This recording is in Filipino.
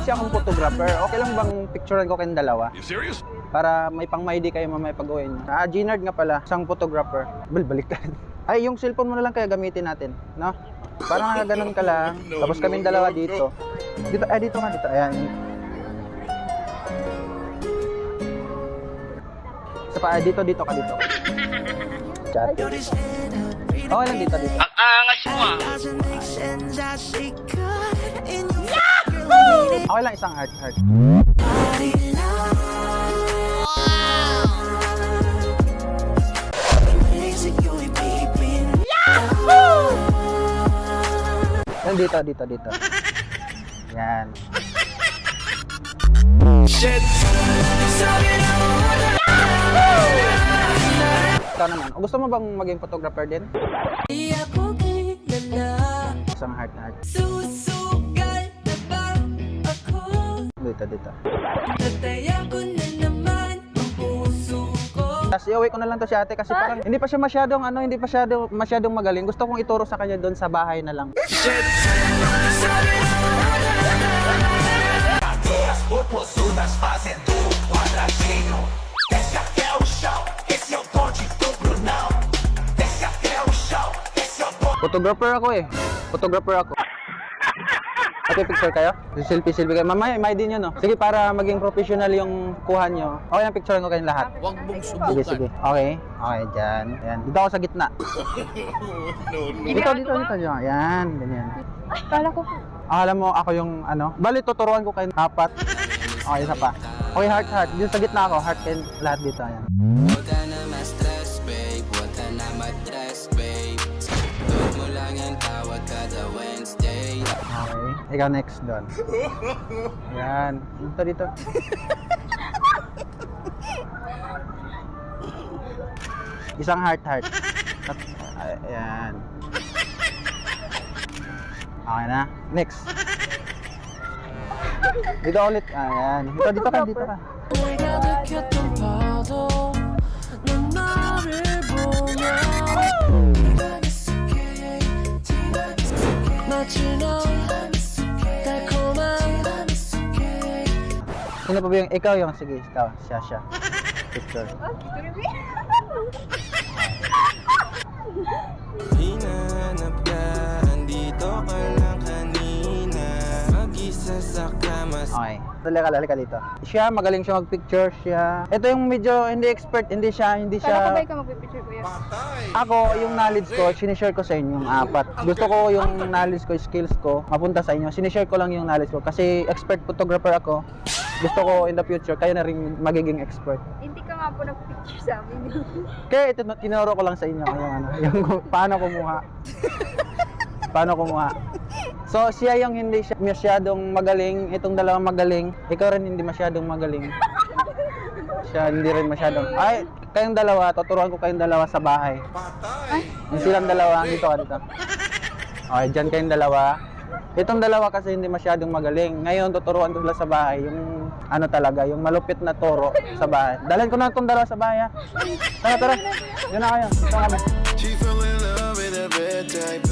kasi akong photographer. Okay lang bang picturean ko kayong dalawa? You serious? Para may pang ID kayo mamaya pag-uwiin. Ginard nga pala, isang photographer. Baliktad. Ay, yung cellphone mo na lang kaya gamitin natin, no? Parang ganun ka lang. Tapos kaming dalawa dito. Dito, dito nga, dito. Ayan. Dito ka dito. Chat. Okay lang dito. Ang angas mo ah. Okay lang isang heart. Yan dito. Yan. Shit. Ikaw naman. Gusto mo bang maging photographer din? Isang heart. Susugal na ba ako? Dito. Tataya ko na naman ang puso ko. Tapos iuwi ko na lang to si ate kasi parang hindi pa siya masyadong magaling. Gusto kong ituro sa kanya doon sa bahay na lang. Photographer ako. Okay, picture kayo? Selfie kayo. Mamaya, may din yun, no? Sige, para maging professional yung kuha nyo. Okay, ang picturean ko kayong lahat. Huwag mong subukan. Sige. Okay, dyan. Ayan. Dito ako sa gitna. Dito. Ayan, ganyan. Kala ko po. Akala mo ako yung ano? Bali, tuturuan ko kayo apat. Okay, isa pa. Okay, heart. Dito sa gitna ako. Heart kayo lahat dito. Ayan. Huwag ka na ma-stress, babe. Huwag ka na ma-stress, babe. Huwag mo lang ang tawag kada Wednesday. Okay. Ikaw next doon. Ayan. Dito. Isang heart. Ayan. Okay na. Next. Dito ulit. Ayan. Dito ka. 내가 느꼈던 파도 넌 나를 보며 마치 넌 달콤한 Sino pa ba yung ikaw yung? Sige, ikaw. Siya. Picture. Hinanap ka, andito ka lang kanina. Mag-isa sa kama. Okay. Halika dito. Siya, magaling siya mag-picture siya. Ito yung medyo hindi expert, hindi siya. Kala ko ba ikaw magpipicture, kuya? Ako, yung knowledge ko, sinishare ko sa inyo yung apat. Gusto ko yung knowledge ko, skills ko, mapunta sa inyo. Sinishare ko lang yung knowledge ko kasi expert photographer ako. Gusto ko in the future, kayo na rin magiging expert. Hindi ka nga po nag-picture sa amin. Kaya ito, tinuro ko lang sa inyo yung paano kumuha. So, siya yung hindi siya masyadong magaling, itong dalawang magaling, ikaw rin hindi masyadong magaling. Siya hindi rin masyadong. Ay, kayong dalawa, tuturuan ko kayong dalawa sa bahay. Yung silang dalawa, dito. Okay, dyan kayong dalawa. Itong dalawa kasi hindi masyadong magaling. Ngayon, tuturuan ko sila sa bahay. Yung ano talaga, yung malupit na turo sa bahay. Dalhin ko na itong dalawa sa bahay, ha? Tara. Yun na kayo. Ito kami. She fell in love with a bad type